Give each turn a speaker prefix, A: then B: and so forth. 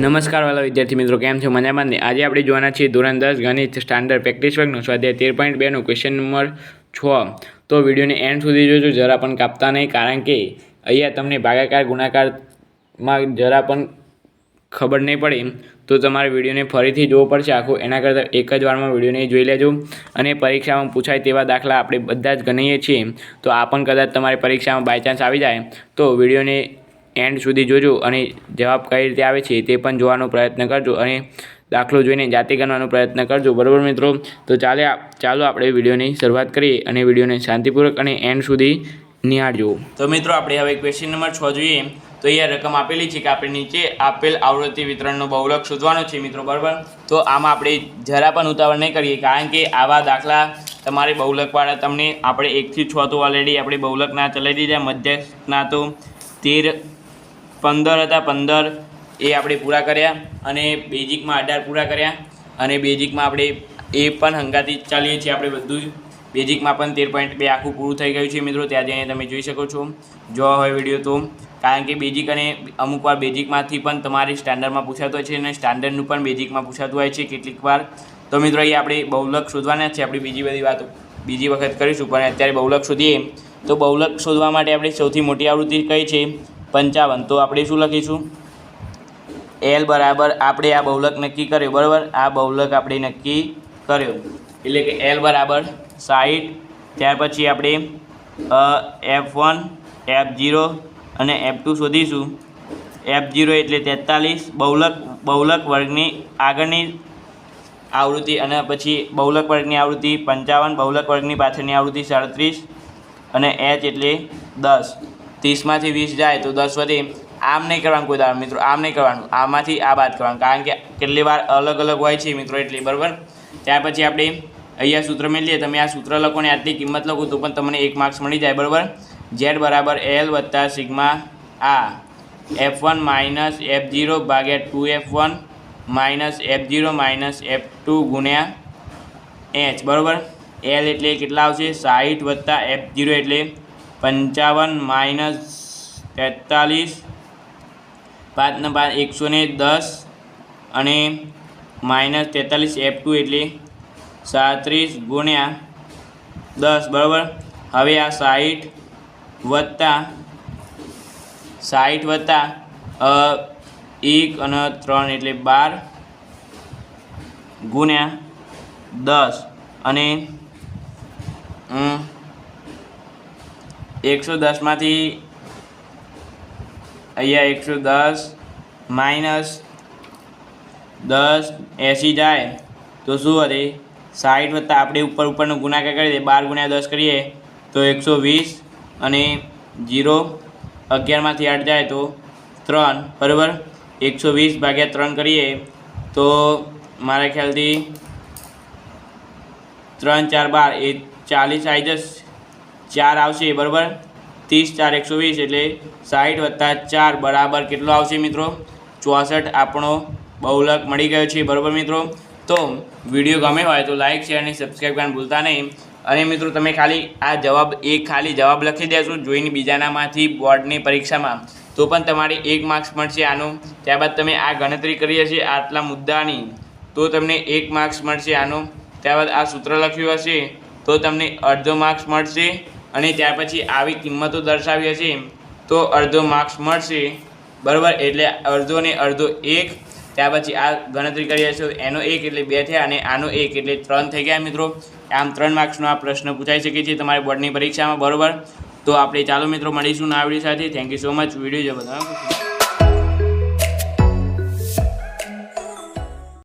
A: નમસ્કાર વાલા વિદ્યાર્થી મિત્રો, કેમ છો? મજામાં ને? આજે આપણે જોવાના છીએ ધોરણ 10 ગણિત સ્ટાન્ડર્ડ પ્રેક્ટિસ વર્કનો સ્વાધ્યાય 13.2નો ક્વેશ્ચન નંબર 6. તો વિડીયોને એન્ડ સુધી જોજો, જરા પણ કાપતા નહીં, કારણ કે અહીંયા તમને ભાગાકાર ગુણાકારમાં જરા પણ ખબર નહીં પડે તો તમારે વિડીયોને ફરીથી જોવો પડશે આખું. એના કરતાં એક જ વારમાં વિડીયોને જોઈ લેજો. અને પરીક્ષામાં પૂછાય તેવા દાખલા આપણે બધા જ ગણીએ છીએ, તો આ પણ કદાચ તમારી પરીક્ષામાં બાય ચાન્સ આવી જાય તો વિડીયોને એન્ડ સુધી જોજો અને જવાબ કઈ રીતે આવે છે તે પણ જોવાનો પ્રયત્ન કરજો અને દાખલો જોઈને જાતે કરવાનો પ્રયત્ન કરજો. બરાબર મિત્રો? તો ચાલો આપણે વિડીયોની શરૂઆત કરીએ અને વિડીયોને શાંતિપૂર્વક અને એન્ડ સુધી નિહાળજો. તો મિત્રો, આપણે હવે ક્વેશ્ચન નંબર 6 જોઈએ. તો અહીંયા રકમ આપેલી છે કે આપણે નીચે આપેલ આવૃત્તિ વિતરણનો બહુલક શોધવાનો છે મિત્રો. બરાબર? તો આમાં આપણે જરા પણ ઉતાવળ નહીં કરીએ, કારણ કે આવા દાખલા તમારે બહુલકવાળા તમને આપણે 1 થી 6 તો ઓલરેડી આપણે બહુલકના ચલાવી દીધા, મધ્યકના તો 13 15 હતા, 15 એ આપણે પૂરા કર્યા અને બેઝિકમાં 18 પૂરા કર્યા અને બેઝિકમાં આપણે એ પણ હંગાથી ચાલીએ છીએ. આપણે બધું બેઝિકમાં પણ 13.2 આખું પૂરું થઈ ગયું છે મિત્રો. ત્યાં જઈને તમે જોઈ શકો છો, જોવા હોય વિડીયો તો. કારણ કે બેઝિક અને અમુક વાર બેઝિકમાંથી પણ તમારે સ્ટાન્ડર્ડમાં પૂછાતું હોય છે અને સ્ટાન્ડર્ડનું પણ બેઝિકમાં પૂછાતું હોય છે કેટલીક વાર. તો મિત્રો, અહીંયા આપણે બહુલક શોધવાના છે. આપણે બીજી બધી વાતો બીજી વખત કરીશું, પણ અત્યારે બહુલક શોધીએ. તો બહુલક શોધવા માટે આપણે સૌથી મોટી આવૃત્તિ કઈ છે? 55. તો આપણે શું લખીશું? L બરાબર આપણે આ બહુલક નક્કી કર્યો. બરાબર? આ બહુલક આપણે નક્કી કર્યો એટલે કે L બરાબર 60. ત્યાર પછી આપણે F1 F0 અને F2 શોધીશું. F0 એટલે 43 બહુલક વર્ગની આગળની આવૃત્તિ અને પછી બહુલક વર્ગની આવૃત્તિ 55, બહુલક વર્ગની પાછળની આવૃત્તિ 37 અને H એટલે 10. 30માંથી 20 જાય તો 10 વધે. આમ નહીં કરવાનું કોઈ દાડો મિત્રો, આમ નહીં કરવાનું, આમાંથી આ બાદ કરવાનું, કારણ કે કેટલી વાર અલગ અલગ હોય છે મિત્રો, એટલે. બરાબર? ત્યાર પછી આપણે અહીંયા સૂત્ર મેળવીએ. તમે આ સૂત્ર લખો ને આટલી કિંમત લખો તો પણ તમને 1 માર્ક્સ મળી જાય. બરાબર? Z બરાબર L વત્તા સિગ્મા આ F1 માઇનસ F0 ભાગ્યા 2F1 minus F0 minus F2 ગુણ્યા H. બરાબર? L એટલે કેટલા આવશે? 60 વત્તા F0 એટલે 55 માઇનસ 43, 5 ને 5 110 અને માઇનસ 43 F2 એટલે 37 ગુણ્યા 10. બરાબર? હવે આ 60 વત્તા 1 અને 3 એટલે 12 ગુણ્યા 10 અને 110માંથી અહીંયા 110 માઇનસ 10 80 જાય તો શું વધે? 60 વત્તા આપણે ઉપરનો ગુણાકાર કરી દઈએ, 12 ગુણ્યા 10 કરીએ તો 120 અને 0 11માંથી 8 જાય તો 3. બરાબર? 120 ભાગ્યા 3 કરીએ તો મારા ખ્યાલથી 3 4 12 એ 40 આવી જશે, 4 આવશે. બરાબર? 30 4 120 એટલે 60 વત્તા 4 બરાબર કેટલો આવશે મિત્રો? 64. આપણો બહુલક મળી ગયો છે. બરાબર મિત્રો? તો વિડીયો ગમે હોય તો લાઇક, શેર અને સબસ્ક્રાઈબ કરવાનું ભૂલતા નહીં. અને મિત્રો, તમે ખાલી આ જવાબ લખી દેશો જોઈને બીજાનામાંથી બોર્ડની પરીક્ષામાં, તો પણ તમારે 1 માર્ક્સ મળશે આનું. ત્યારબાદ તમે આ ગણતરી કરી હશે આટલા મુદ્દાની તો તમને 1 માર્ક્સ મળશે આનું. ત્યારબાદ આ સૂત્ર લખ્યું હશે તો તમને અડધો માર્ક્સ મળશે. અને ત્યાર પછી આવી કિંમતો દર્શાવી હશે તો અડધો માર્ક્સ મળશે. બરાબર? એટલે અડધો ને અડધો 1. ત્યાર પછી આ ગણતરી કરી હશે એનો 1 એટલે 2 થયા અને આનો 1 એટલે 3 થઈ ગયા મિત્રો. આમ 3 માર્ક્સનો આ પ્રશ્ન પૂછાઈ શકે છે તમારી બોર્ડની પરીક્ષામાં. બરાબર? તો આપણે ચાલો મિત્રો મળીશું નવા વિડીયો સાથે. Thank you so much. Video જો બધા